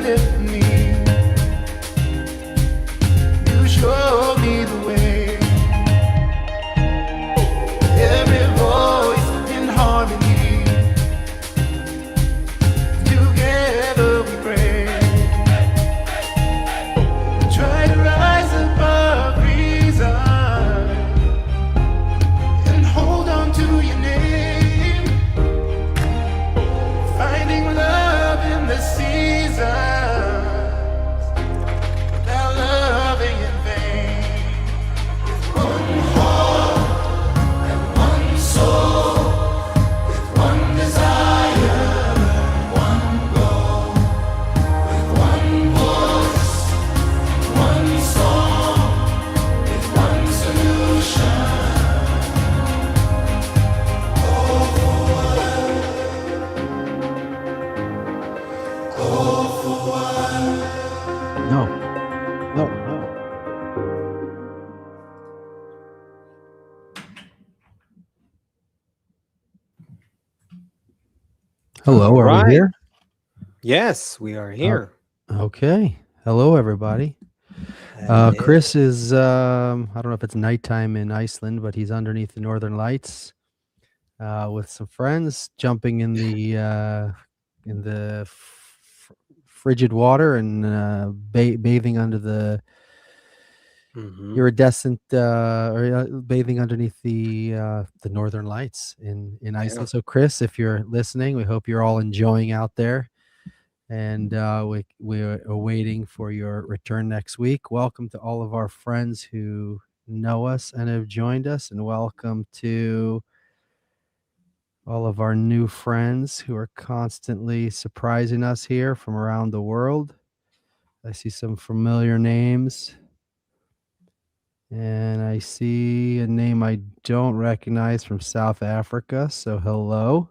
epiphany. You show me the way. Every voice in harmony. Together we pray. Try to rise above reason and hold on to your name. Finding love in the seasons without loving in vain. With one heart and one soul, with one desire, one goal, with one voice, one song, with one solution. No. No. Hello, are we here? Yes, we are here. Okay. Hello, everybody. Chris is, I don't know if it's nighttime in Iceland, but he's underneath the northern lights with some friends, jumping in the frigid water and bathing under the iridescent, bathing underneath the northern lights in Iceland. So, Chris, if you're listening, we hope you're all enjoying out there. And we're waiting for your return next week. Welcome to all of our friends who know us and have joined us, and welcome to all of our new friends who are constantly surprising us here from around the world. I see some familiar names, and I see a name I don't recognize from South Africa. So hello.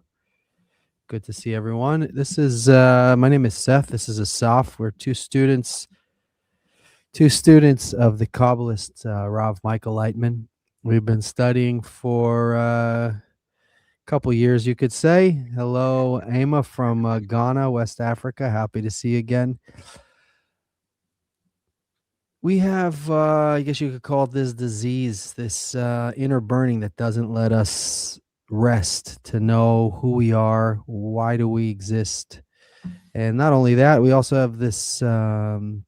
Good to see everyone. This is my name is Seth. This is Asaf. We're two students of the Kabbalist Rav Michael Lightman. We've been studying for a couple years, you could say. Hello, Ama from Ghana, West Africa. Happy to see you again. We have, I guess you could call it this disease, this inner burning that doesn't let us rest to know who we are, why do we exist. And not only that, we also have this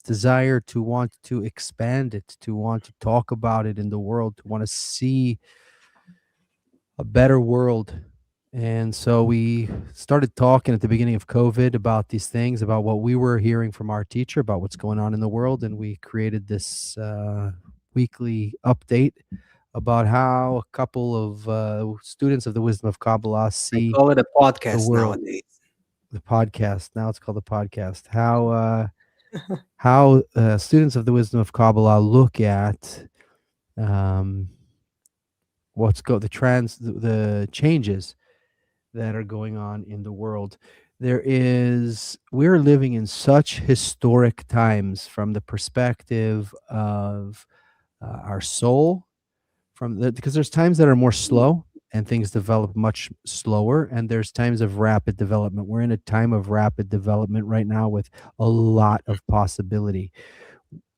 desire to want to expand it, to want to talk about it in the world, to want to see a better world. And so we started talking at the beginning of COVID about these things, about what we were hearing from our teacher, about what's going on in the world. And we created this weekly update about how a couple of students of the Wisdom of Kabbalah see. They call it a podcast nowadays. The podcast. Now it's called the podcast. How students of the Wisdom of Kabbalah look at the changes that are going on in the world. We're living in such historic times from the perspective of our soul, because there's times that are more slow and things develop much slower, and there's times of rapid development. We're in a time of rapid development right now with a lot of possibility.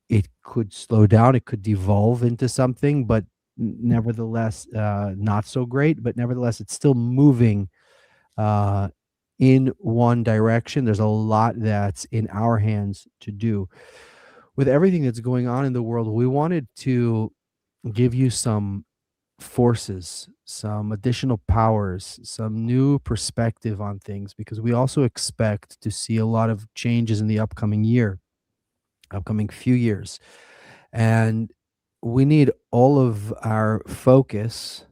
It could slow down, it could devolve into something, but nevertheless not so great, but nevertheless it's still moving in one direction. There's a lot that's in our hands to do. With everything that's going on in the world, we wanted to give you some forces, some additional powers, some new perspective on things, because we also expect to see a lot of changes in the upcoming few years. And we need all of our focus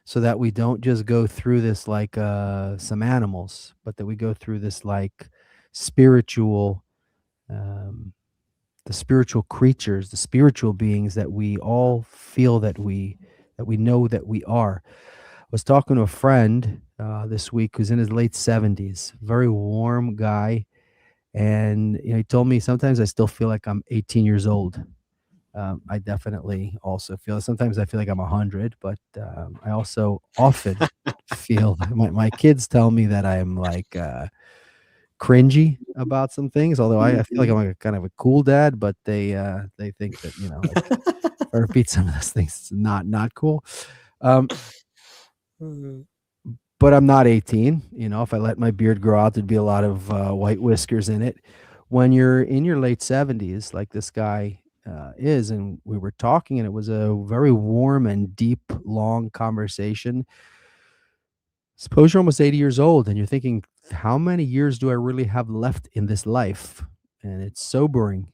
so that we don't just go through this like some animals, but that we go through this like spiritual, the spiritual creatures, the spiritual beings that we all feel that we know that we are. I was talking to a friend this week who's in his late 70s, very warm guy. And he told me sometimes I still feel like I'm 18 years old. I definitely also feel, sometimes I feel like I'm 100, but I also often feel, my kids tell me that I'm like cringy about some things. Although I feel like I'm like a kind of a cool dad, but they think that, like if I repeat some of those things, it's not cool. Mhm. But I'm not 18. If I let my beard grow out, there'd be a lot of white whiskers in it. When you're in your late 70s, like this guy is, and we were talking, and it was a very warm and deep, long conversation. Suppose you're almost 80 years old and you're thinking, how many years do I really have left in this life? And it's sobering.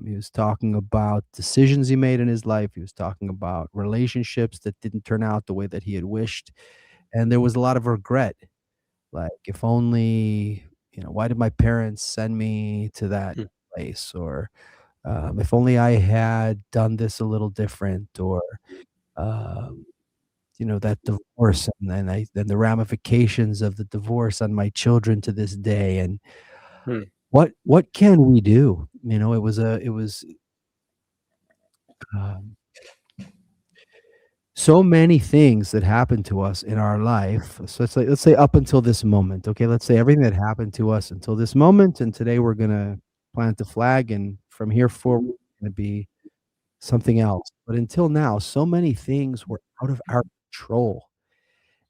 He was talking about decisions he made in his life. He was talking about relationships that didn't turn out the way that he had wished. And there was a lot of regret. Like, if only, why did my parents send me to that Mm. place? Or if only I had done this a little different. Or, um, that divorce, and then the ramifications of the divorce on my children to this day. And Hmm. what can we do? It was um, so many things that happened to us in our life. So let's say up until this moment. Okay, let's say everything that happened to us until this moment, and today we're gonna plant the flag, and from here forward, it's gonna be something else. But until now, so many things were out of our control,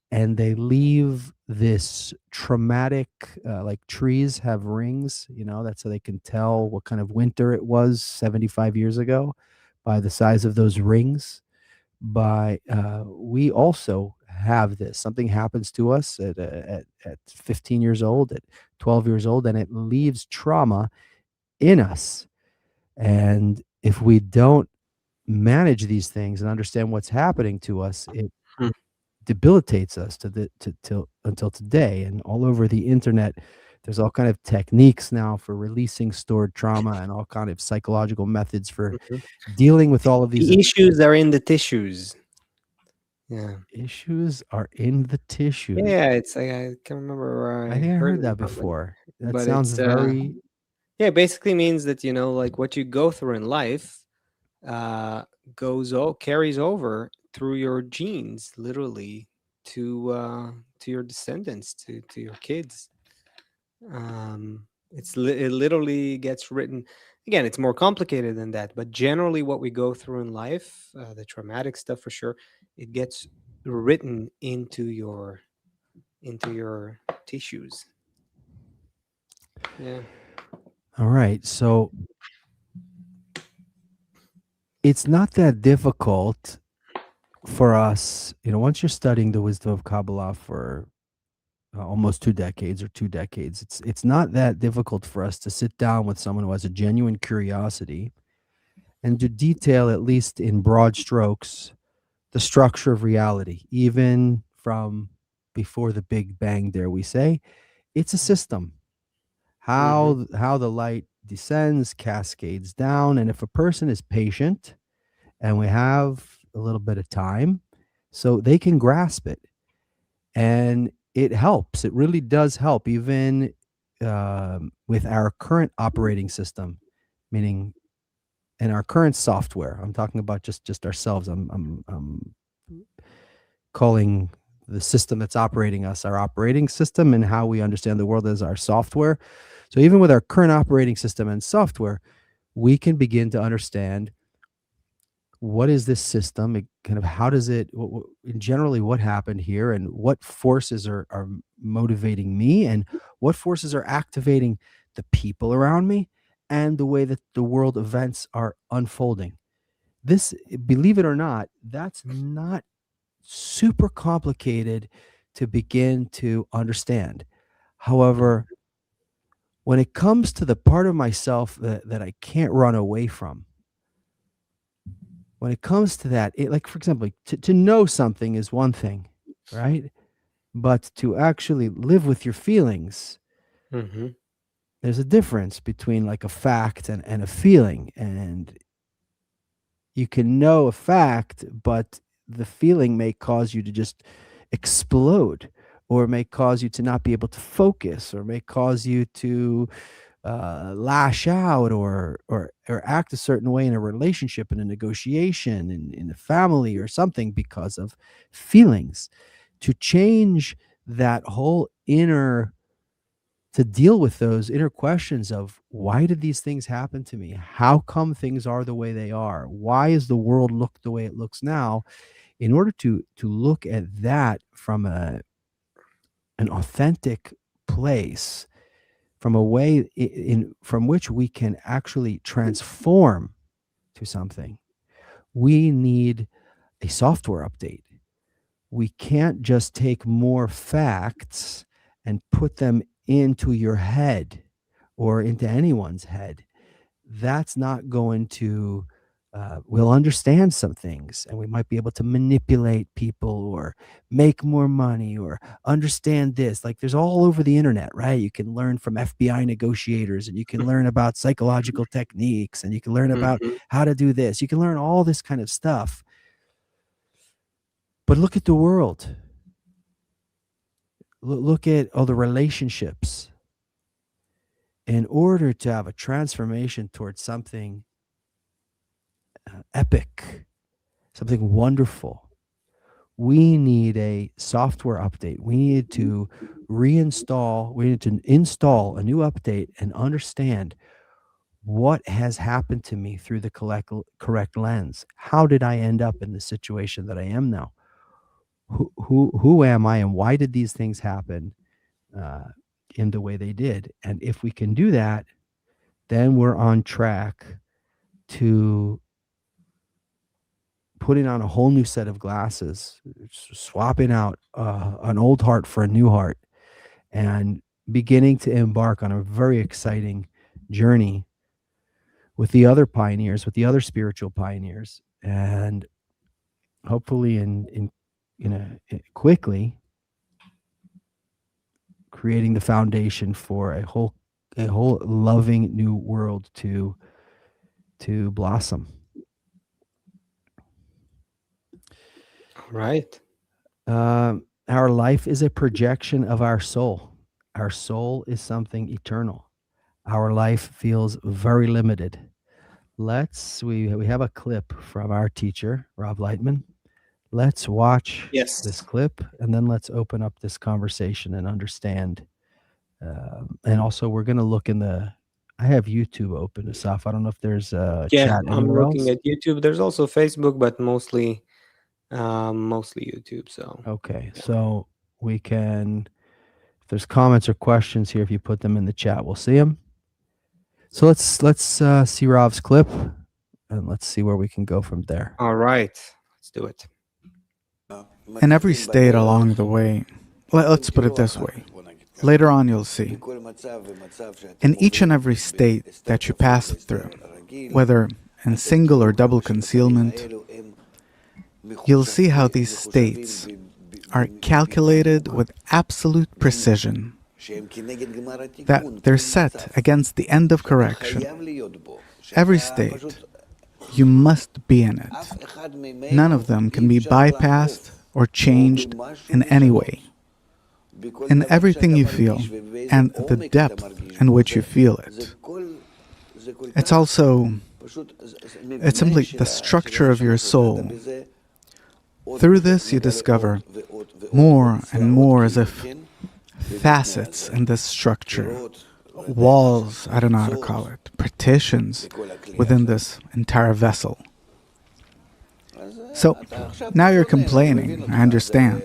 and they leave this traumatic, like trees have rings. That's so they can tell what kind of winter it was 75 years ago by the size of those rings. By We also have this. Something happens to us at 15 years old, at 12 years old, and it leaves trauma in us. And if we don't manage these things and understand what's happening to us, it Hmm. debilitates us till until today. And all over the internet, there's all kind of techniques now for releasing stored trauma, and all kind of psychological methods for Mhm. dealing with all of these The issues are in the tissues. Yeah. issues are in the tissues. Yeah, it's I can't remember where I I think I heard heard it that from, before. That but sounds it's very yeah, it basically means that, like what you go through in life uh carries over through your genes, literally, to your descendants, to your kids. It literally gets written. Again, it's more complicated than that, but generally what we go through in life, the traumatic stuff for sure, it gets written into your tissues. Yeah. all right. So it's not that difficult for us, once you're studying the wisdom of Kabbalah for almost 2 decades or 2 decades, it's not that difficult for us to sit down with someone who has a genuine curiosity and to detail, at least in broad strokes, the structure of reality, even from before the Big Bang. Dare we say it's a system? Mm-hmm. How the light descends, cascades down, and if a person is patient, and we have a little bit of time, so they can grasp it, and it helps. It really does help, even with our current operating system, meaning in our current software. I'm talking about just ourselves. I'm calling the system that's operating us our operating system, and how we understand the world as our software. So even with our current operating system and software, we can begin to understand what is this system. Kind of how does it, and generally what happened here, and what forces are motivating me, and what forces are activating the people around me, and the way that the world events are unfolding. This, believe it or not, that's not super complicated to begin to understand. However, when it comes to the part of myself that I can't run away from, when it comes to that, like, for example, to know something is one thing, right? But to actually live with your feelings, Mm-hmm. there's a difference between like a fact and a feeling. And you can know a fact, but the feeling may cause you to just explode, or may cause you to not be able to focus, or may cause you to lash out, or act a certain way in a relationship, in a negotiation, in a family or something, because of feelings. To change that whole inner to deal with those inner questions of, why did these things happen to me? How come things are the way they are? Why is the world look the way it looks now? In order to look at that from an authentic place, from a way from which we can actually transform to something, we need a software update. We can't just take more facts and put them into your head or into anyone's head. That's not going to, we'll understand some things, and we might be able to manipulate people or make more money or understand this. Like, there's all over the internet, right? You can learn from FBI negotiators, and you can learn about psychological techniques, and you can learn about Mhm. how to do this. You can learn all this kind of stuff. But look at the world. Look at all the relationships. In order to have a transformation towards something epic, something wonderful, we need a software update. We need to we need to install a new update and understand what has happened to me through the correct lens. How did I end up in the situation that I am now? Who am I, and why did these things happen uh, in the way they did? And if we can do that, then we're on track to putting on a whole new set of glasses, swapping out an old heart for a new heart, and beginning to embark on a very exciting journey with the other pioneers, with the other spiritual pioneers, and hopefully quickly creating the foundation for a whole loving new world to blossom. All right. Our life is a projection of our soul. Our soul is something eternal. Our life feels very limited. We have a clip from our teacher, Rob Lightman. Let's watch Yes. this clip, and then let's open up this conversation and understand. And also, we're going to look in the. I have YouTube open, Asaf. I don't know if there's a Yeah, chat I'm anywhere looking else. at YouTube. There's also Facebook, but mostly YouTube. So Okay, yeah. so we can. If there's comments or questions here, if you put them in the chat, we'll see them. So let's see Rob's clip, and let's see where we can go from there. All right, let's do it. In every state along the way, let's put it this way. Later on, you'll see. In each and every state that you pass through, whether in single or double concealment, you'll see how these states are calculated with absolute precision, that they're set against the end of correction. Every state, you must be in it. None of them can be bypassed or changed in any way. In everything you feel, and the depth in which you feel it. It's simply the structure of your soul. Through this you discover more and more as if facets in this structure, walls, I don't know how to call it, partitions within this entire vessel. So now you're complaining, I understand.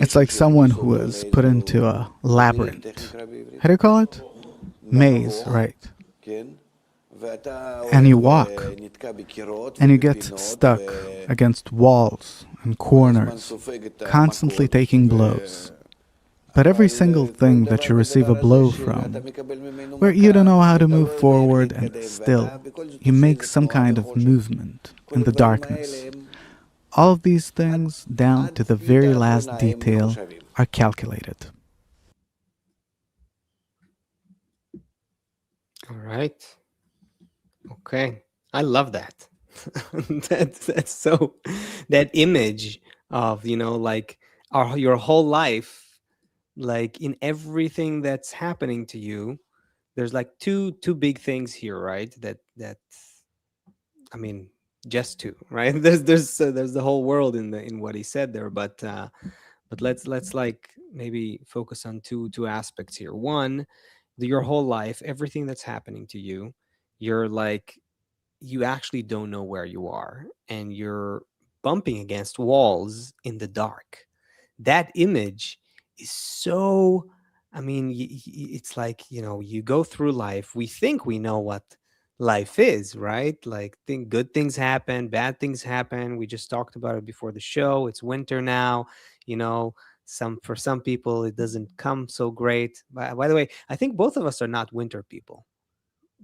It's like someone who was put into a labyrinth. How do you call it? Maze, right? And you walk, and you get stuck against walls and corners, constantly taking blows. But every single thing that you receive a blow from, where you don't know how to move forward, and still you make some kind of movement in the darkness. All of these things, down to the very last detail, are calculated. All right. Okay. I love that. That's so, that image of, like your whole life, like in everything that's happening to you, there's like two big things here, right? That I mean, just two, right? There's the whole world in what he said there, but But let's like maybe focus on two aspects here. One, your whole life, everything that's happening to you, you're like, you actually don't know where you are, and you're bumping against walls in the dark. That image is so, I mean, it's like, you go through life, we think we know what life is, right? Like, think good things happen, bad things happen. We just talked about it before the show. It's winter now, you know. For some people it doesn't come so great. By the way, I think both of us are not winter people,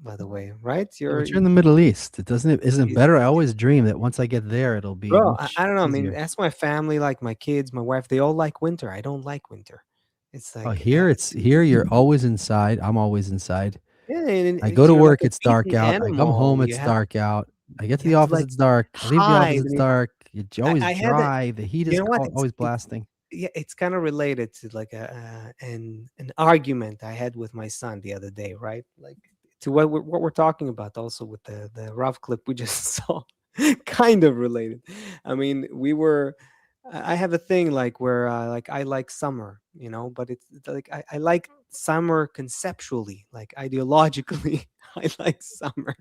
by the way, right? Yeah, but you're in the Middle East. It doesn't it isn't it better? I always dream that once I get there, it'll be Bro, I much don't know. I mean, easier. ask my family, like my kids, my wife. They all like winter. I don't like winter. It's Oh, like, here it's here you're always inside. I'm always inside. yeah, I and go to you're like work, a it's dark beaten out. I come home, animal. it's dark out. I get to You the have to office, like it's dark. I leave the office, hide. it's dark. It's always I had that. dry. The heat You is know what? always It's blasting. yeah, it's kind of related to like an argument I had with my son the other day, right? Like, to what we're talking about, also with the rough clip we just saw, kind of related. I mean, I have a thing like where like I like summer, but it's like I like summer conceptually, like ideologically. I like summer.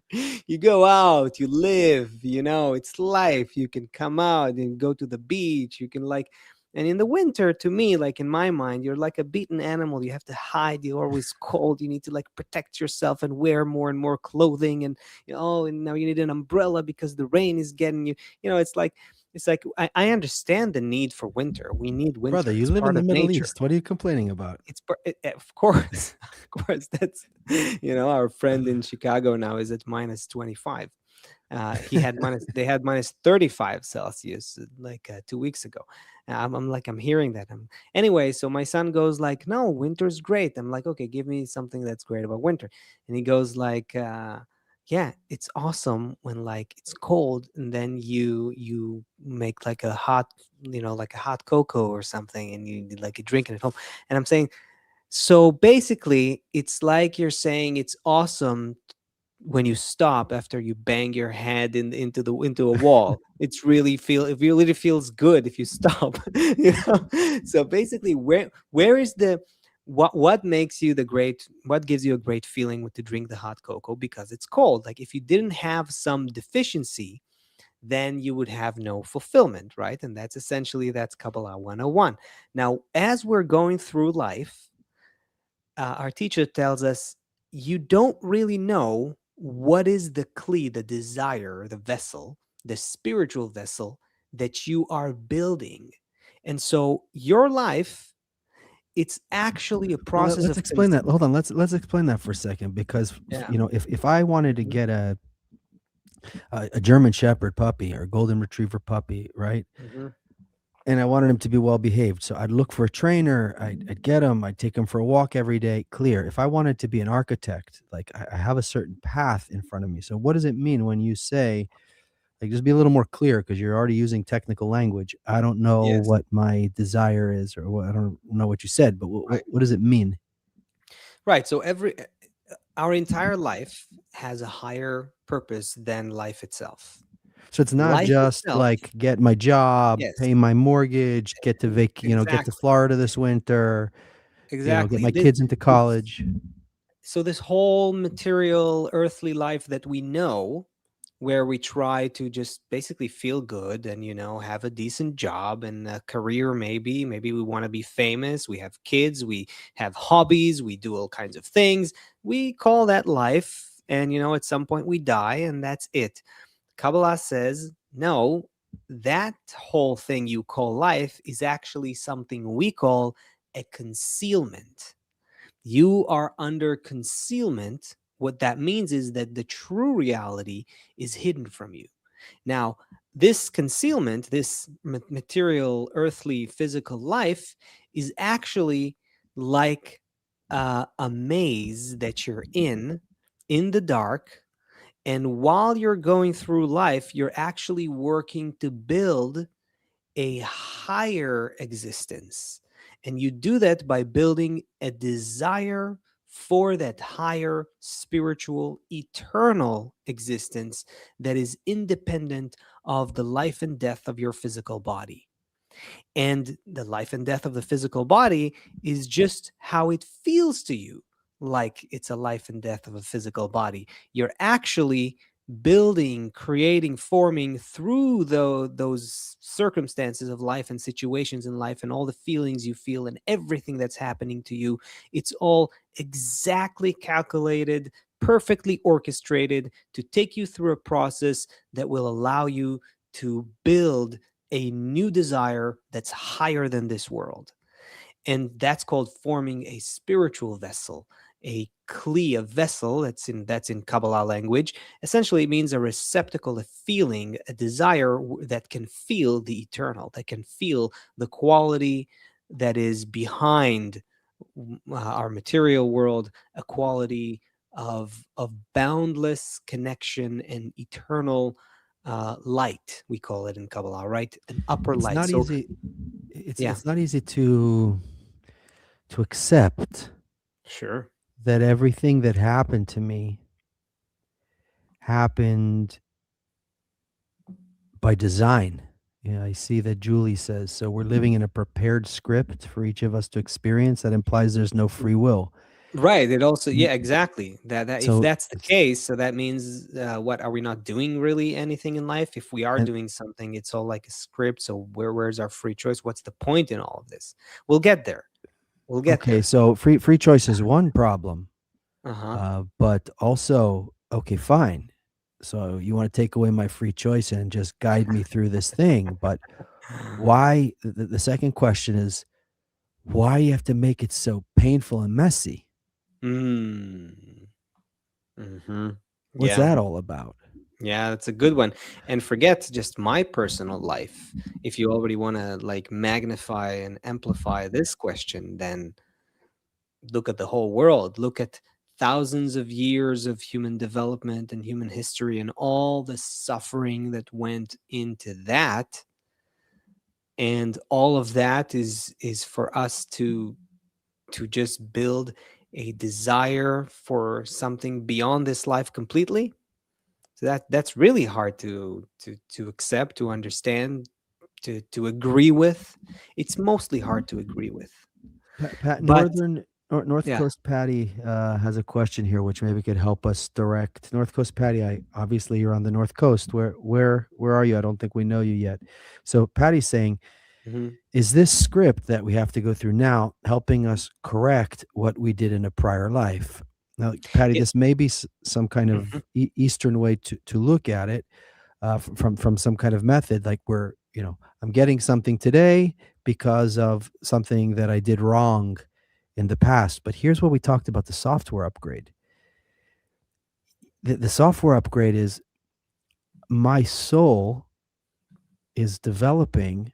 You go out, you live, it's life. You can come out and go to the beach. You can like, and in the winter, to me, like in my mind, you're like a beaten animal. You have to hide. You're always cold. You need to like protect yourself and wear more and more clothing. And and now you need an umbrella because the rain is getting you. It's like I understand the need for winter. We need Brother, winter. you It's live in part the of Middle nature. East. What are you complaining about? Of course, of course. That's our friend in Chicago now is at minus 25. They had minus 35 Celsius like 2 weeks ago. I'm hearing that. Anyway, so my son goes like, no, winter's great. I'm like, okay, give me something that's great about winter. And he goes like, yeah, it's awesome when like it's cold and then you make like a hot, like a hot cocoa or something, and you like you drink it at home. And I'm saying, so basically, it's like you're saying it's awesome when you stop after you bang your head into a wall. It really feels good if you stop. So basically, where is the what makes you the great what gives you a great feeling to drink the hot cocoa? Because it's cold. Like, if you didn't have some deficiency, then you would have no fulfillment, right? And that's Kabbalah 101. Now, as we're going through life, our teacher tells us, you don't really know what is the kli, the desire, the vessel, the spiritual vessel that you are building. And so your life, it's actually a Well, process let's of explain that. Hold on. Let's explain that for a second, because yeah. if I wanted to Mhm. get a German Shepherd puppy or Golden Retriever puppy, right? Mhm. And I wanted him to be well behaved, so I'd look for a trainer. I'd get him. I'd take him for a walk every day. Clear. If I wanted to be an architect, like I have a certain path in front of me. So what does it mean when you say, like, just be a little more clear, because you're already using technical language. I don't know Yes. what my desire is, or what, I don't know what you said, but Right. what does it mean? Right. So our entire life has a higher purpose than life itself. So it's not Life just itself, like get my job, yes, pay my mortgage, get to exactly. Florida this winter, get Exactly. my kids into college. So this whole material earthly life that we know, where we try to just basically feel good and have a decent job and a career, maybe we want to be famous, we have kids, we have hobbies, we do all kinds of things, we call that life. And at some point we die, and that's it. Kabbalah says, no, that whole thing you call life is actually something we call a concealment. You are under concealment. What that means is that the true reality is hidden from you. Now, this concealment, this material, earthly, physical life, is actually like a maze that you're in the dark. And while you're going through life, you're actually working to build a higher existence. And you do that by building a desire for that higher spiritual, eternal existence that is independent of the life and death of your physical body. And the life and death of the physical body is just how it feels to you, like it's a life and death of a physical body. You're actually building, creating, forming through those circumstances of life and situations in life and all the feelings you feel and everything that's happening to you. It's all exactly calculated, perfectly orchestrated to take you through a process that will allow you to build a new desire that's higher than this world. And that's called forming a spiritual vessel, a kli, a vessel. That's in Kabbalah language. Essentially, it means a receptacle, a feeling, a desire that can feel the eternal, that can feel the quality that is behind our material world, a quality of boundless connection and eternal light. We call it in Kabbalah, right? An upper It's light. not So easy. It's yeah, it's not easy to accept sure. that everything that happened to me happened by design. Yeah, I see that Julie says, so we're living in a prepared script for each of us to experience. That implies there's no free will. Right. It also, Mm, yeah, exactly. That if So, that's the case, so that means what are we not doing really anything in life? If we are and doing something, it's all like a script. So where's our free choice? What's the point in all of this? We'll get there. We'll get okay, there. so free choice is one problem, Uh-huh. but also, okay, fine. So you want to take away my free choice and just guide me through this thing, but why? The second question is, why you have to make it so painful and messy? Mm. Mm-hmm. What's Yeah. that all about? Yeah, that's a good one. And forget just my personal life. If you already want to like magnify and amplify this question, then look at the whole world. Look at thousands of years of human development and human history and all the suffering that went into that. And all of that is for us to just build a desire for something beyond this life completely. So that's really hard to accept, to understand, to agree with. It's mostly hard to agree with. Pat, But North yeah. Coast Patty has a question here, which maybe could help us direct. North Coast Patty, I obviously you're on the North Coast. Where are you? I don't think we know you yet. So Patty's saying, Mhm. is this script that we have to go through now helping us correct what we did in a prior life? Now, Patty, Yeah. this may be some kind Mhm. of Eastern way to look at it, from some kind of method, like where I'm getting something today because of something that I did wrong in the past. But here's what we talked about: the software upgrade. The software upgrade is my soul is developing,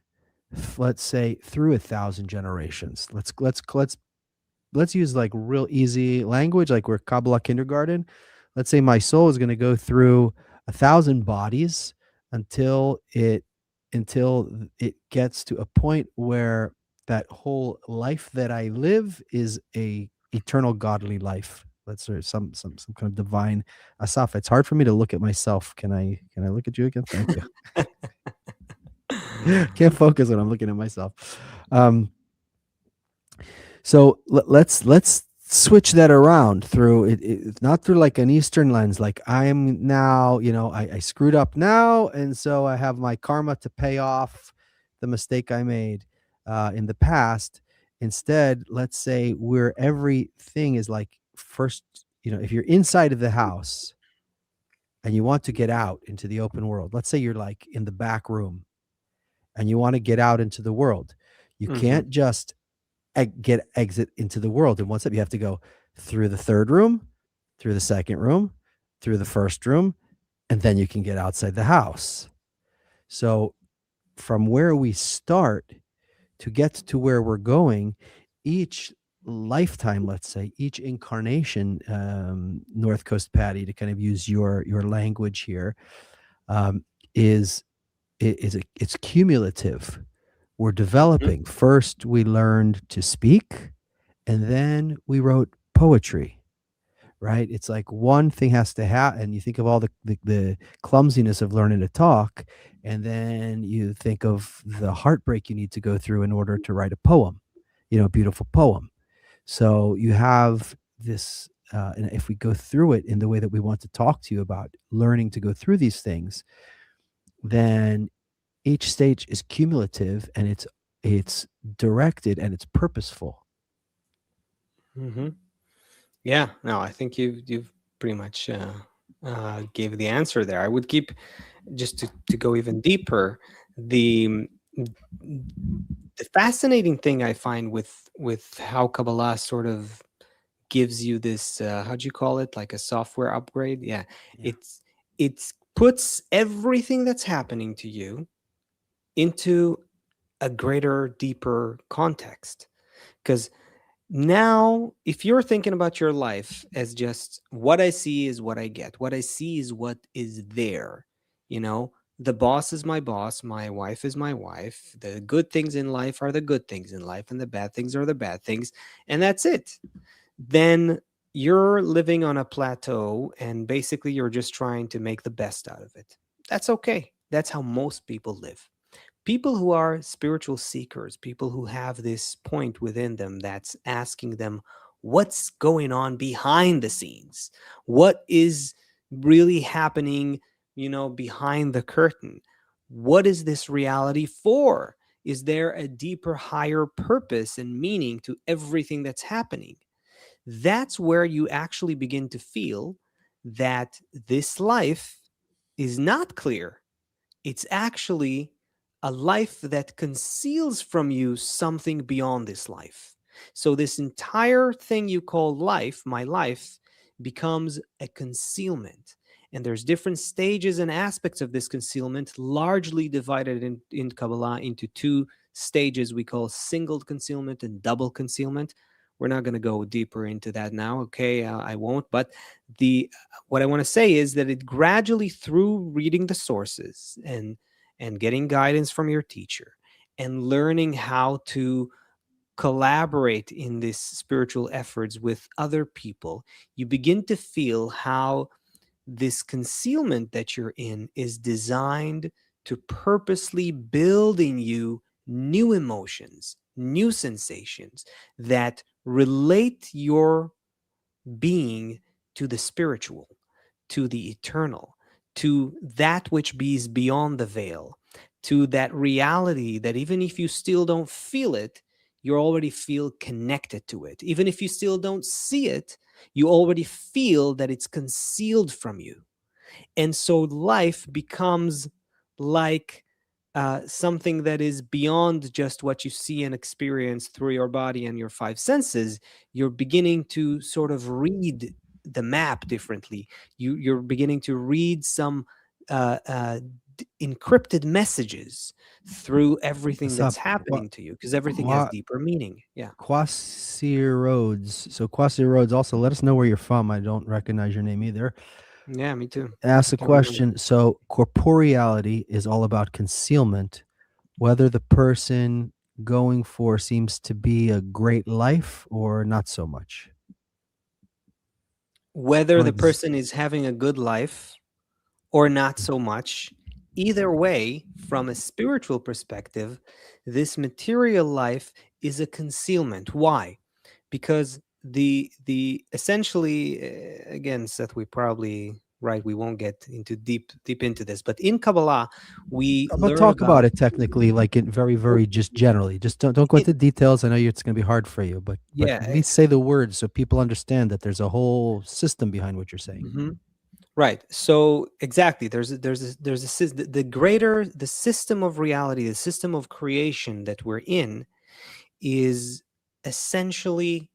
let's say, through 1,000 generations. Let's use like real easy language, like we're Kabbalah kindergarten. Let's say my soul is going to go through 1,000 bodies until it gets to a point where that whole life that I live is a eternal godly life. Let's say some kind of divine asaf. It's hard for me to look at myself. Can I look at you again? Thank you. Can't focus when I'm looking at myself. So let's switch that around through it, not through like an Eastern lens, like I'm now, I screwed up now, and so I have my karma to pay off the mistake I made in the past. Instead, let's say where everything is like, first, if you're inside of the house and you want to get out into the open world, let's say you're like in the back room and you want to get out into the world, you Mhm. can't just exit into the world in one step. You have to go through the third room, through the second room, through the first room, and then you can get outside the house. So from where we start to get to where we're going, each lifetime, let's say, each incarnation, North Coast Patty, to kind of use your language here, um, is it's cumulative. We're Mhm. developing. First, we learned to speak, and then we wrote poetry, right? It's like one thing has to happen, and you think of all the clumsiness of learning to talk, and then you think of the heartbreak you need to go through in order to write a poem, a beautiful poem. So you have this, and if we go through it in the way that we want to talk to you about learning to go through these things, then each stage is cumulative, and it's directed, and it's purposeful. Mm-hmm. Yeah, no, I think you've pretty much gave the answer there. I would keep, just to go even deeper, the the fascinating thing I find with how Kabbalah sort of gives you this, how do you call it, like a software upgrade? Yeah, Yeah. it's puts everything that's happening to you into a greater, deeper context. Because now, if you're thinking about your life as just what I see is what I get, what I see is what is there, the boss is my boss, my wife is my wife, the good things in life are the good things in life, and the bad things are the bad things, and that's it. Then you're living on a plateau, and basically you're just trying to make the best out of it. That's okay. That's how most people live. People who are spiritual seekers, people who have this point within them that's asking them what's going on behind the scenes, what is really happening, behind the curtain. What is this reality for? Is there a deeper, higher purpose and meaning to everything that's happening? That's where you actually begin to feel that this life is not clear. It's actually a life that conceals from you something beyond this life. So, this entire thing you call life, my life, becomes a concealment. And there's different stages and aspects of this concealment, largely divided in Kabbalah into two stages we call single concealment and double concealment. We're not going to go deeper into that now, okay? I won't. But the what I want to say is that it gradually, through reading the sources and getting guidance from your teacher and learning how to collaborate in these spiritual efforts with other people, you begin to feel how this concealment that you're in is designed to purposely build in you new emotions, new sensations that relate your being to the spiritual, to the eternal, to that which is beyond the veil, to that reality that even if you still don't feel it, you already feel connected to it. Even if you still don't see it, you already feel that it's concealed from you. And so life becomes like something that is beyond just what you see and experience through your body and your five senses. You're beginning to sort of read the map differently. You're beginning to read some uh, uh, encrypted messages through everything Asaf, that's happening to you, because everything has deeper meaning. Yeah. Quasir Rhodes. So Quasir Rhodes, also let us know where you're from. I don't recognize your name either. Yeah, me too. Ask I a can't remember. question. So corporeality is all about concealment. Whether the person going for seems to be a great life or not so much. Whether the Like, person is having a good life or not so much, either way, from a spiritual perspective, this material life is a concealment. Why? Because the essentially, again, Seth, we probably, right, we won't get into deep into this, but in Kabbalah we but learn talk about about it technically, like in very, very just generally. Just don't go it. into details. I know it's going to be hard for you, but Yeah. at least say the words so people understand that there's a whole system behind what you're saying. Mhm. Right. So exactly, the greater the system of reality, the system of creation that we're in, is essentially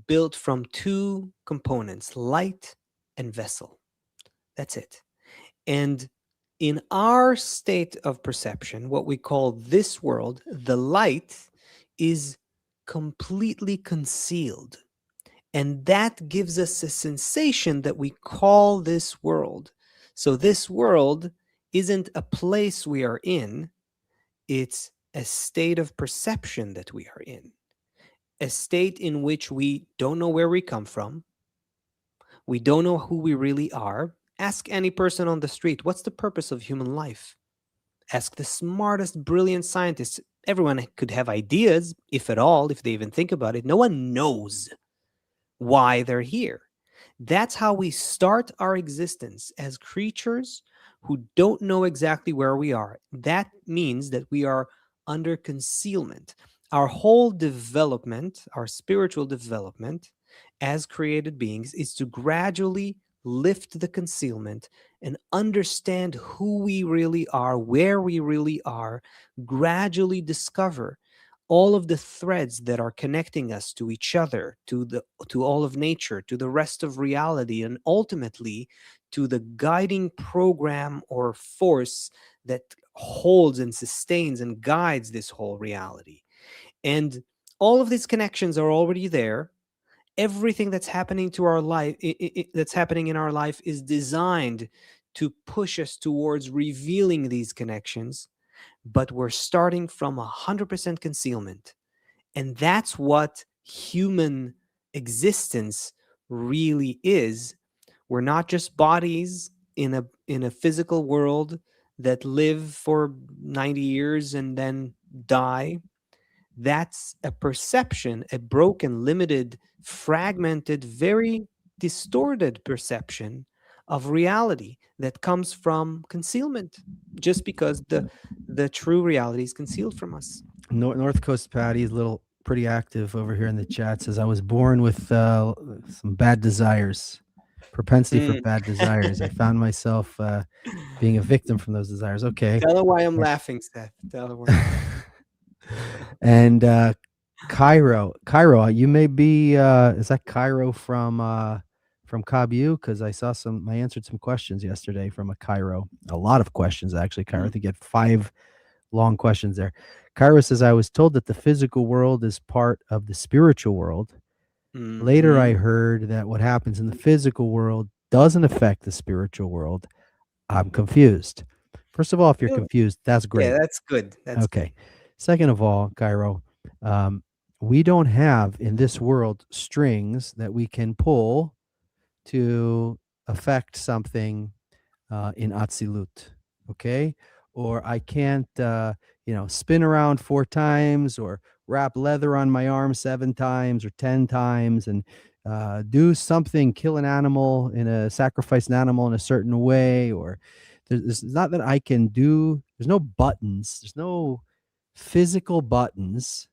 built from two components: light and vessel. That's it. And in our state of perception, what we call this world, the light is completely concealed. And that gives us a sensation that we call this world. So this world isn't a place we are in, it's a state of perception that we are in, a state in which we don't know where we come from. We don't know who we really are. Ask any person on the street, what's the purpose of human life? Ask the smartest, brilliant scientists. Everyone could have ideas, if at all, if they even think about it. No one knows why they're here. That's how we start our existence, as creatures who don't know exactly where we are. That means that we are under concealment. Our whole development, our spiritual development as created beings, is to gradually lift the concealment and understand who we really are, where we really are, gradually discover all of the threads that are connecting us to each other, to all of nature, to the rest of reality, and ultimately to the guiding program or force that holds and sustains and guides this whole reality. And all of these connections are already there. Everything that's happening to our life, that's happening in our life, is designed to push us towards revealing these connections, but we're starting from 100% concealment. And that's what human existence really is. We're not just bodies in a physical world that live for 90 years and then die. That's a perception, a broken, limited, fragmented, very distorted perception of reality that comes from concealment, just because the true reality is concealed from us. North Coast Patty is a little pretty active over here in the chat. Says I was born with some bad desires, propensity for bad desires. I found myself being a victim from those desires. Okay. Tell her why I'm laughing, Seth. Tell her why. And Cairo, you may be. Is that Cairo from Kabu? Because I saw I answered some questions yesterday from a Cairo. A lot of questions actually. Cairo, I think you had 5 long questions there. Cairo says, I was told that the physical world is part of the spiritual world. Later, I heard that what happens in the physical world doesn't affect the spiritual world. I'm confused. First of all, if you're confused, that's great. Yeah, that's good. That's okay. Good. Second of all, Cairo, we don't have in this world strings that we can pull to affect something in Atzilut. Okay. Or I can't, spin around 4 times or wrap leather on my arm 7 times or 10 times and do something, kill an animal sacrifice an animal in a certain way. Or there's not that I can do, there's no buttons, there's no physical buttons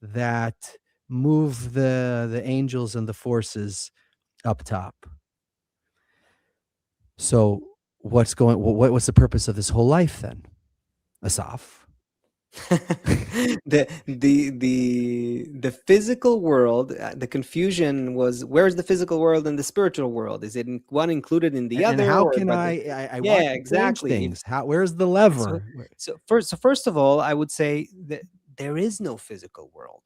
that move the angels and the forces up top. So what's the purpose of this whole life then, Asaf? the physical world, the confusion was, where's the physical world and the spiritual world? Is it one included in the other? And how can I yeah, want to exactly change things? Where's the lever? So first of all, I would say that there is no physical world.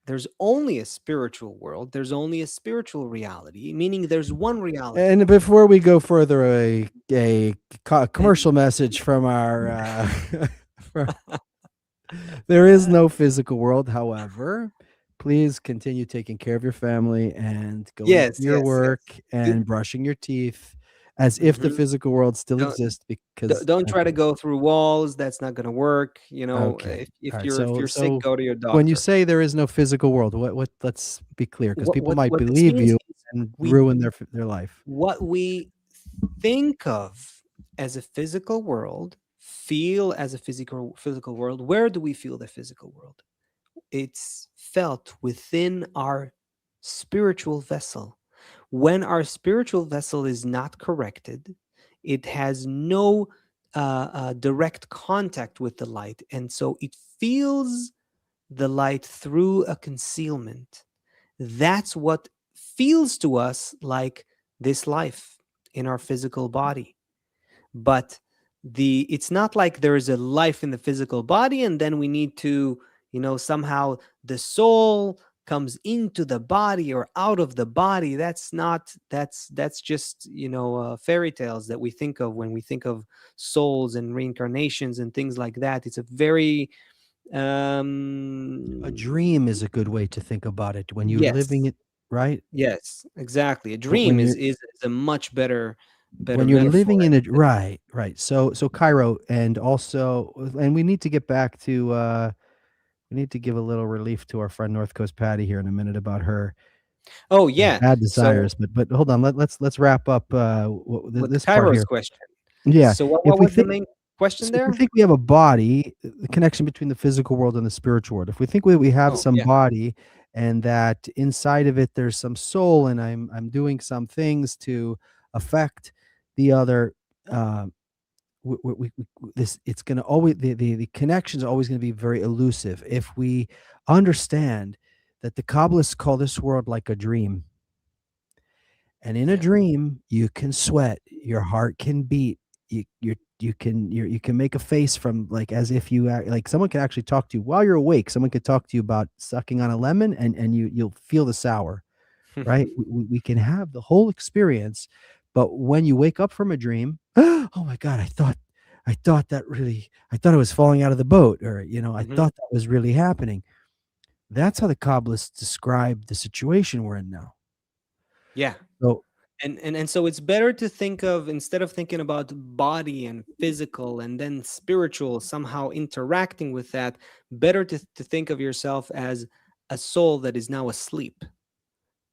There's only a spiritual world. There's only a spiritual reality, meaning there's one reality. And before we go further, a commercial message from our there is no physical world. However, please continue taking care of your family and going to your work and brushing your teeth as if the physical world still exists. Because don't try to go through walls. That's not going to work. If you're sick, go to your doctor. When you say there is no physical world, what let's be clear, because people might believe you and ruin their life. What we think of as a physical world, feel as a physical world. Where do we feel the physical world? It's felt within our spiritual vessel. When our spiritual vessel is not corrected, it has no direct contact with the light, and so it feels the light through a concealment. That's what feels to us like this life in our physical body. But it's not like there is a life in the physical body and then we need to, somehow the soul comes into the body or out of the body. That's just, fairy tales that we think of when we think of souls and reincarnations and things like that. It's a very a dream is a good way to think about it. When you're living it right? Yes, exactly. A But when dream you're is a much better when you're metaphor. living in it, right, right. So Cairo, and also, and we need to get back to we need to give a little relief to our friend North Coast Patty here in a minute about her Oh yeah. bad So desires. But hold on, let's wrap up with this part Cairo's here. question. Yeah, So what if we was the think main question so if we there? think we have a body, the connection between the physical world and the spiritual world. If we think we have Oh some yeah. body, and that inside of it there's some soul, and I'm doing some things to affect the other. Uh, this it's going to always the connection is always going to be very elusive if we understand that the Kabbalists call this world like a dream, and in a Yeah. dream you can sweat, your heart can beat, you can make a face from, like, as if you like someone can actually talk to you while you're awake. Someone could talk to you about sucking on a lemon, and you'll feel the sour, right? We can have the whole experience, but when you wake up from a dream, oh my God, I thought that really, I thought I was falling out of the boat, or I Mhm. thought that was really happening. That's how the Kabbalists describe the situation we're in now. Yeah. So And so it's better to think of, instead of thinking about body and physical and then spiritual somehow interacting with that, better to think of yourself as a soul that is now asleep.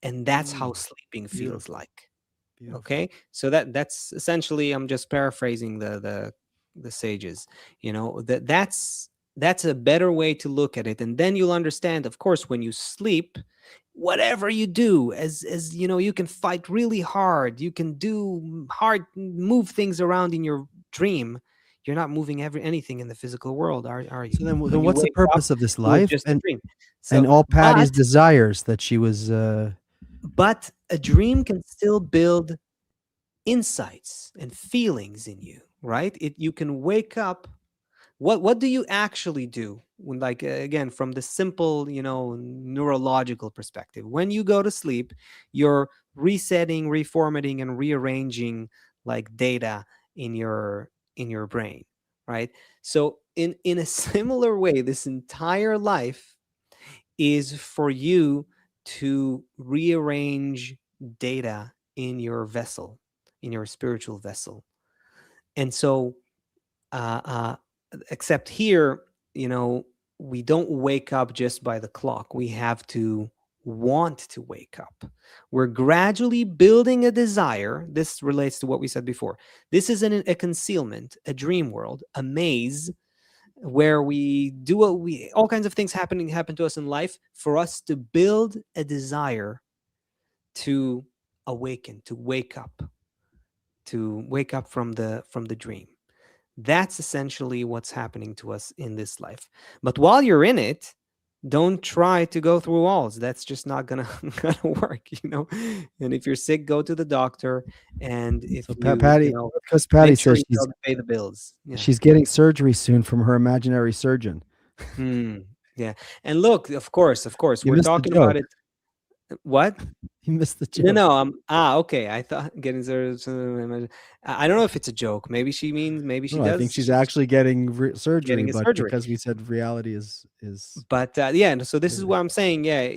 And that's how sleeping feels beautiful, like. beautiful. Okay, so that's essentially, I'm just paraphrasing the sages, that's a better way to look at it. And then you'll understand, of course, when you sleep, whatever you do, as you can fight really hard, you can do hard, move things around in your dream, you're not moving anything in the physical world, are you? So then When you what's the wake up, purpose of this it was life, just a dream. and So all Patty's but desires that she was but a dream can still build insights and feelings in you, right? You can wake up. What do you actually do when, like, again, from the simple, neurological perspective? When you go to sleep, you're resetting, reformatting, and rearranging, like, data in your brain, right? So in a similar way, this entire life is for you to rearrange data in your vessel, in your spiritual vessel. And so, uh, uh, except here, we don't wake up just by the clock. We have to want to wake up. We're gradually building a desire. This relates to what we said before. This is a concealment, a dream world, a maze where we do all kinds of things happen to us in life for us to build a desire to awaken, to wake up from the dream. That's essentially what's happening to us in this life. But while you're in it, don't try to go through walls. That's just not gonna gonna work. And if you're sick, go to the doctor. And if so you Patty, because Patty make sure says you tell to pay the bills. Yeah. she's getting surgery soon from her imaginary surgeon. Hmm. Yeah. And look, of course, You we're missed the talking about joke. it. What? You missed the No, joke. no. Okay. I thought getting I don't know if it's a joke. Maybe she means. Maybe she No, I think does. she's She's actually getting surgery, getting a but surgery. because we said reality is But yeah. So this is what I'm saying. Yeah,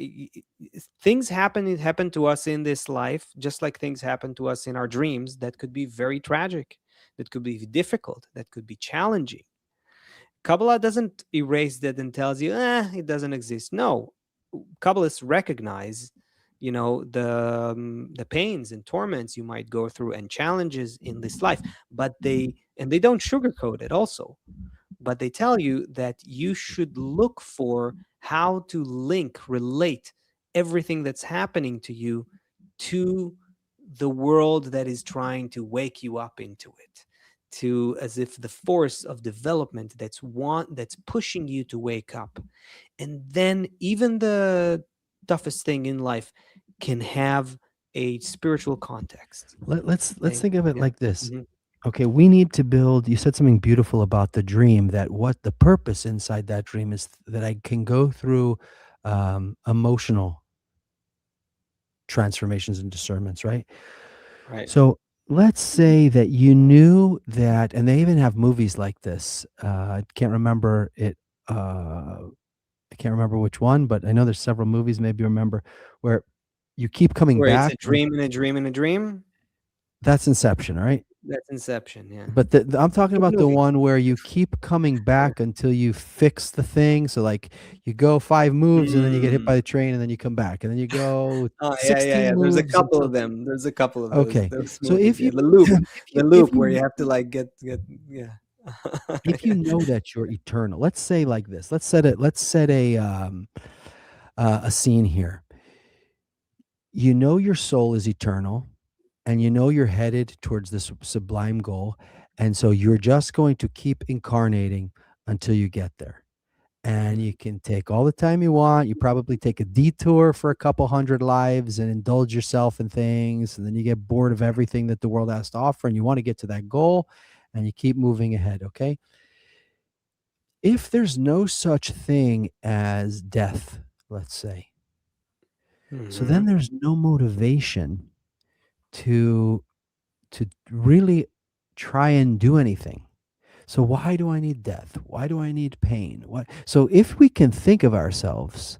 things happen to us in this life, just like things happen to us in our dreams. That could be very tragic. That could be difficult. That could be challenging. Kabbalah doesn't erase that and tells you, it doesn't exist. No, Kabbalists recognize, the pains and torments you might go through and challenges in this life, but they don't sugarcoat it also, but they tell you that you should look for how to relate everything that's happening to you to the world that is trying to wake you up into it, to, as if the force of development that's pushing you to wake up. And then even the toughest thing in life can have a spiritual context. let's think of it Yeah. like this. Mhm. Okay, we need to build, you said something beautiful about the dream, that what the purpose inside that dream is, that I can go through emotional transformations and discernments, right? Right. So let's say that you knew that, and they even have movies like this. I can't remember it. I can't remember which one, but I know there's several movies. Maybe you remember, where you keep coming Where it's back. a dream and a dream and a dream. That's Inception, right? That's Inception. Yeah. But I'm talking Good about the movie. one where you keep coming back until you fix the thing. So like you go 5 moves and then you get hit by the train and then you come back and then you go Oh, yeah, 16 yeah. There's a moves couple until. of them. There's a couple of Okay. those So movies. if Yeah. you The loop, if where you you have to like get yeah. if you know that you're eternal, let's say like this. Let's set a scene here. You know your soul is eternal and you know you're headed towards this sublime goal, and so you're just going to keep incarnating until you get there. And you can take all the time you want. You probably take a detour for a couple hundred lives and indulge yourself in things, and then you get bored of everything that the world has to offer and you want to get to that goal, and you keep moving ahead. Okay, if there's no such thing as death, let's say, so then there's no motivation to really try and do anything. So why do I need death? Why do I need pain? What? So if we can think of ourselves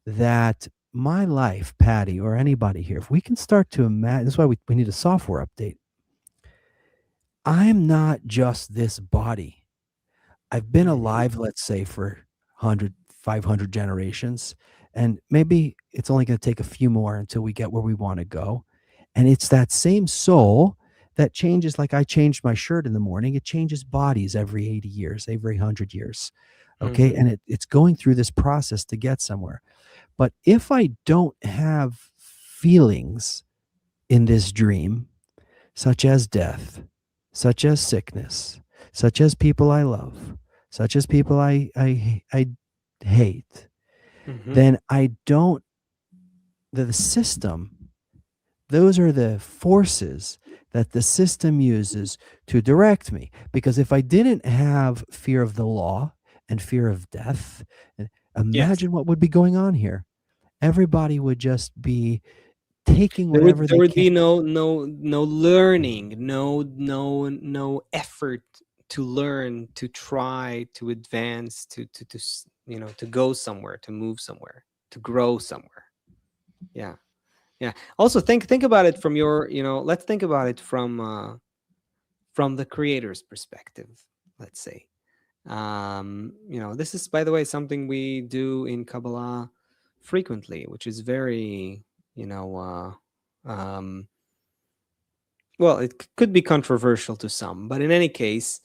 that my life, Patty, or anybody here, if we can start to imagine, that's why we need a software update. I'm not just this body. I've been alive, let's say, for 100, 500 generations, and maybe it's only going to take a few more until we get where we want to go. And it's that same soul that changes, like I changed my shirt in the morning. It changes bodies every 80 years, every 100 years. Okay. And it's going through this process to get somewhere. But if I don't have feelings in this dream, such as death, such as sickness, such as people I love, such as people I hate, then I don't, the system, those are the forces that the system uses to direct me. Because if I didn't have fear of the law and fear of death, imagine what would be going on here. Everybody would just be taking whatever there would can. be no learning, no effort to learn, to try, to advance, to to go somewhere, to move somewhere, to grow somewhere. Yeah. Also think about it from your, let's think about it from the creator's perspective, let's say. This is, by the way, something we do in Kabbalah frequently, which is very, well, it could be controversial to some, but in any case,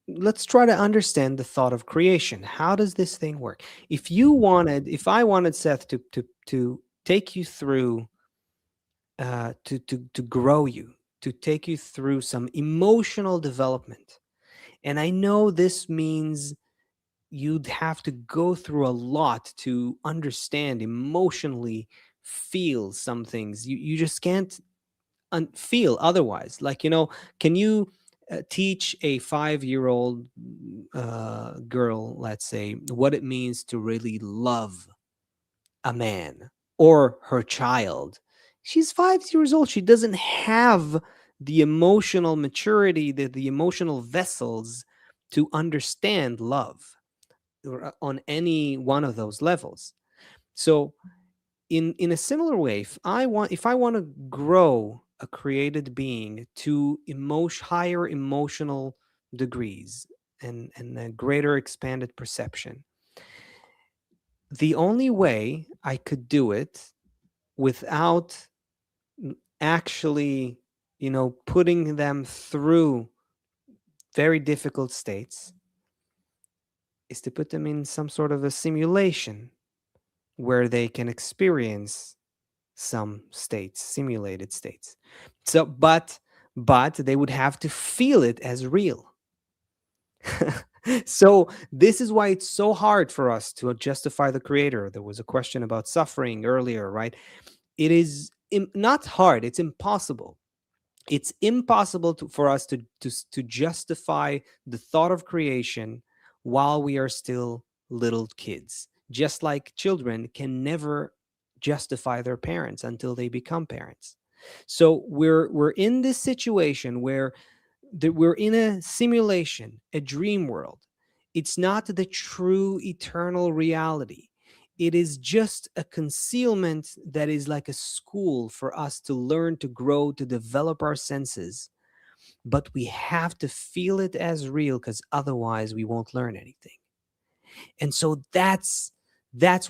let's try to understand the thought of creation. How does this thing work? If I wanted Seth to take you through, to grow you, to take you through some emotional development, and I know this means you'd have to go through a lot to understand, emotionally feel some things. You just can't feel otherwise. Like, can you teach a 5-year-old girl, let's say, what it means to really love a man or her child? She's 5 years old. She doesn't have the emotional maturity, the emotional vessels to understand love on any one of those levels. So in a similar way, if I want to grow a created being to higher emotional degrees and a greater expanded perception, the only way I could do it without actually, putting them through very difficult states is to put them in some sort of a simulation where they can experience some states, simulated states. So, but they would have to feel it as real. So this is why it's so hard for us to justify the creator. There was a question about suffering earlier, right? It is not hard, it's impossible. It's impossible for us to justify the thought of creation while we are still little kids. Just like children can never justify their parents until they become parents. So we're in this situation where we're in a simulation, a dream world. It's not the true eternal reality. it is just a concealment that is like a school for us to learn, to grow, to develop our senses. But we have to feel it as real, because otherwise we won't learn anything. And so that's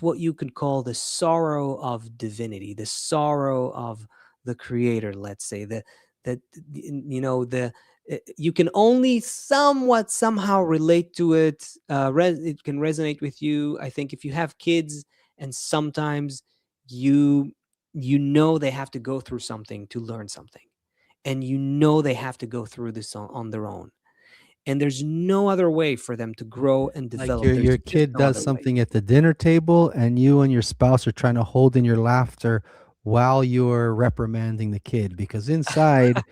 what you could call the sorrow of divinity, the sorrow of the creator, let's say. That the you can only somewhat somehow relate to it. It can resonate with you, I think, if you have kids, and sometimes you they have to go through something to learn something, and they have to go through this on their own, and there's no other way for them to grow and Like develop. your There's just kid no does other way. something at the dinner table, and you and your spouse are trying to hold in your laughter while you're reprimanding the kid, because inside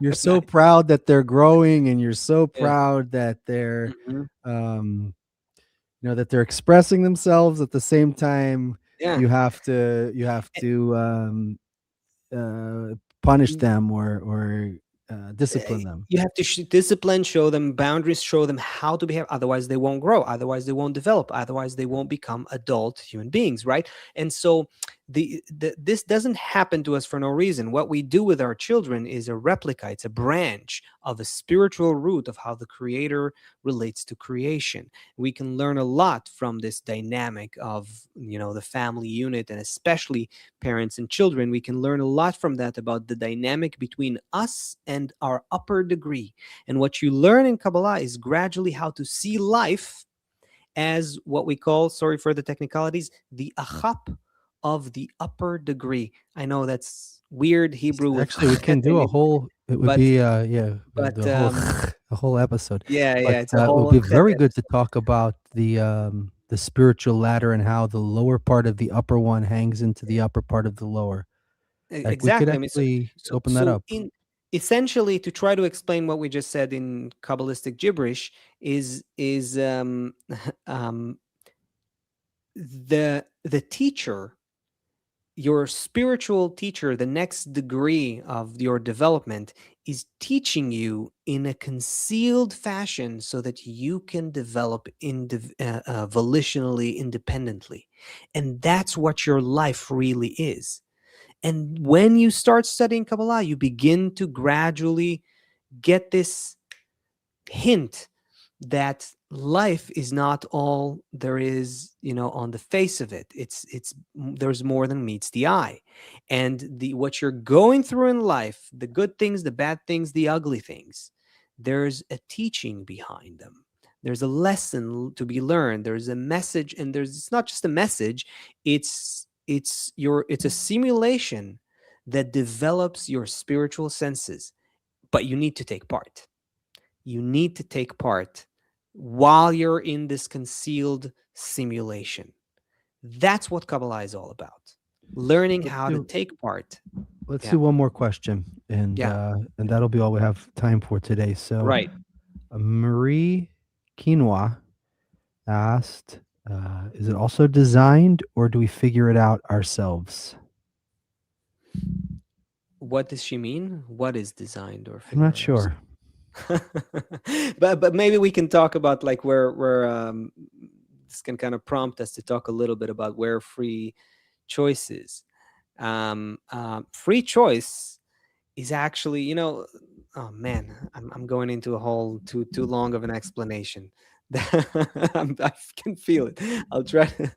you're so Right. proud that they're growing, and you're so Yeah. proud that they're Mhm. um that they're expressing themselves. At the same time, Yeah. you have to punish Mm, them, or discipline them. You have to discipline, show them boundaries, show them how to behave. Otherwise, they won't grow. Otherwise, they won't develop. Otherwise, they won't become adult human beings, right? And so, this doesn't happen to us for no reason. What we do with our children is a replica. It's a branch of a spiritual root of how the Creator relates to creation. We can learn a lot from this dynamic of the family unit, and especially parents and children. We can learn a lot from that about the dynamic between us and our upper degree. And what you learn in Kabbalah is gradually how to see life as what we call, sorry for the technicalities, the achap of the upper degree. I know that's weird Hebrew with Actually, we can do a whole. It would but be yeah, but the whole the whole episode. yeah, But yeah, it's a it would whole be very good to talk about the spiritual ladder, and how the lower part of the upper one hangs into the upper part of the lower. Like, we could exactly. I mean, so actually so open that so up. in essentially, to try to explain what we just said in Kabbalistic gibberish, is um, the teacher, your spiritual teacher, the next degree of your development, is teaching you in a concealed fashion so that you can develop volitionally, independently. And that's what your life really is. And when you start studying Kabbalah, you begin to gradually get this hint that life is not all there is, on the face of it. There's more than meets the eye. And the what you're going through in life, the good things, the bad things, the ugly things, there's a teaching behind them. There's a lesson to be learned. There's a message, and it's not just a message, it's a simulation that develops your spiritual senses. But you need to take part. You need to take part while you're in this concealed simulation. That's what Kabbalah is all about. Learning Let's how to do take part. let's Yeah. do one more question, Yeah. and that'll be all we have time for today. So, Right. Marie Quinoa asked, "Is it also designed, or do we figure it out ourselves?" What does she mean? What is designed or I'm not figure out? sure. But maybe we can talk about, like, where this can kind of prompt us to talk a little bit about where free choice is. Free choice is actually, oh man, I'm going into a whole too long of an explanation. I can feel it. I'll try to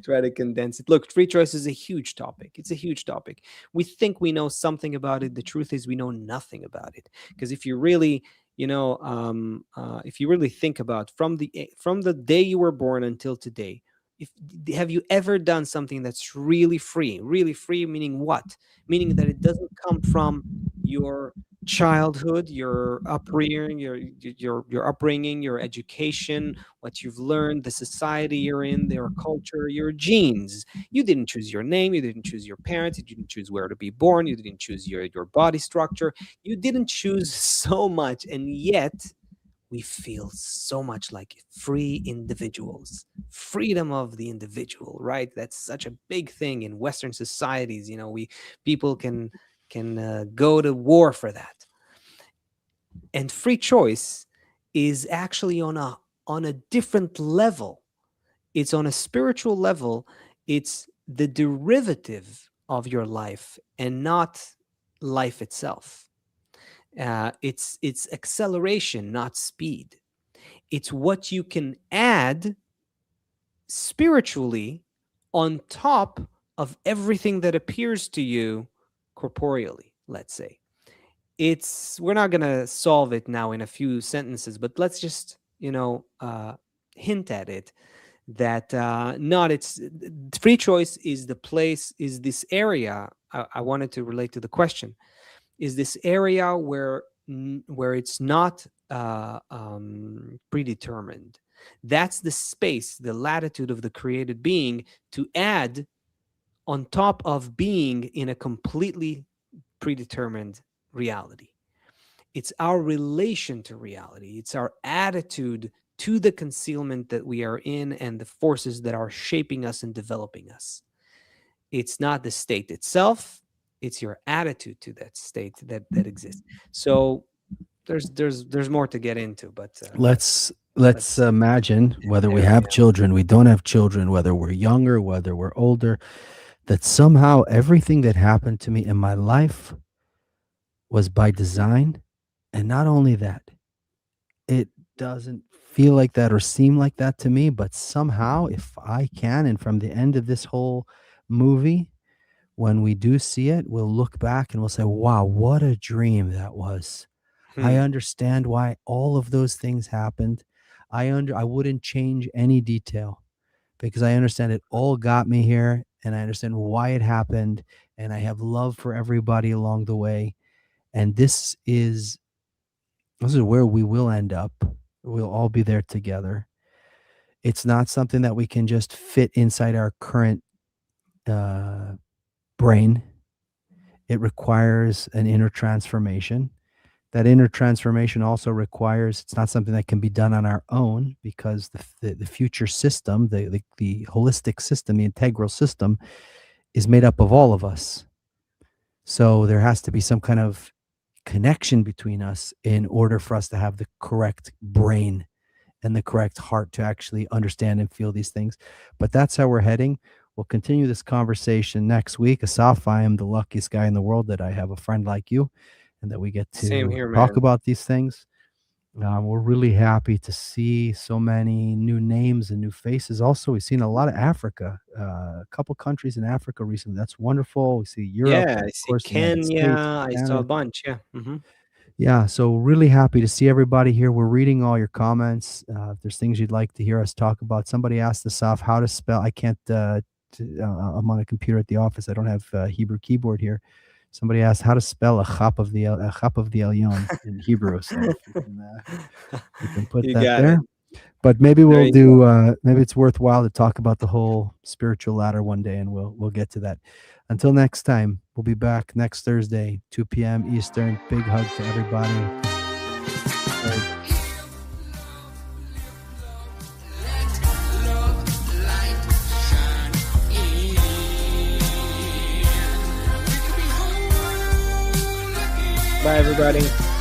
try to condense it. Look, free choice is a huge topic. It's a huge topic. We think we know something about it. The truth is, we know nothing about it. Because if you really, if you really think about from the day you were born until today, if have you ever done something that's really free? Really free, meaning what? Meaning that it doesn't come from your childhood, your upbringing, your upbringing, your education, what you've learned, the society you're in, their culture, your genes. You didn't choose your name, you didn't choose your parents, you didn't choose where to be born, you didn't choose your body structure, you didn't choose so much, and yet we feel so much like free individuals. Freedom of the individual, right? That's such a big thing in Western societies. We people can go to war for that. And free choice is actually on a different level. It's on a spiritual level, it's the derivative of your life and not life itself. It's acceleration, not speed. It's what you can add spiritually on top of everything that appears to you corporeally, let's say. We're not going to solve it now in a few sentences, but let's just, hint at it, that not it's free choice is the place, is this area. I wanted to relate to the question, is this area where it's not predetermined. That's the space, the latitude of the created being to add on top of being in a completely predetermined reality. It's our relation to reality. It's our attitude to the concealment that we are in and the forces that are shaping us and developing us. It's not the state itself. It's your attitude to that state that exists. So there's more to get into, but let's imagine, whether we have children, we don't have children, whether we're younger, whether we're older, that somehow everything that happened to me in my life was by design. And not only that, it doesn't feel like that or seem like that to me, but somehow, if I can, and from the end of this whole movie, when we do see it, we'll look back and we'll say, wow, what a dream that was. I understand why all of those things happened. I wouldn't change any detail, because I understand it all got me here, and I understand why it happened, and I have love for everybody along the way. And this is where we will end up. We'll all be there together. It's not something that we can just fit inside our current brain. It requires an inner transformation. That inner transformation also requires, it's not something that can be done on our own, because the future system, the holistic system, the integral system, is made up of all of us. So there has to be some kind of connection between us in order for us to have the correct brain and the correct heart to actually understand and feel these things. But that's how we're heading. We'll continue this conversation next week. Asaf, I am the luckiest guy in the world that I have a friend like you, and that we get to talk about these things. We're really happy to see so many new names and new faces. Also, we've seen a lot of Africa, a couple countries in Africa recently. That's wonderful. We see Europe, I see Kenya. I saw a bunch. Yeah, so really happy to see everybody here. We're reading all your comments. If there's things you'd like to hear us talk about. Somebody asked us off how to spell. I can't. I'm on a computer at the office. I don't have a Hebrew keyboard here. Somebody asked how to spell a chap of the Elyon in Hebrew. So you can put that there. But maybe we'll do. Maybe it's worthwhile to talk about the whole spiritual ladder one day, and we'll get to that. Until next time, we'll be back next Thursday, 2 p.m. Eastern. Big hug to everybody. Bye, everybody.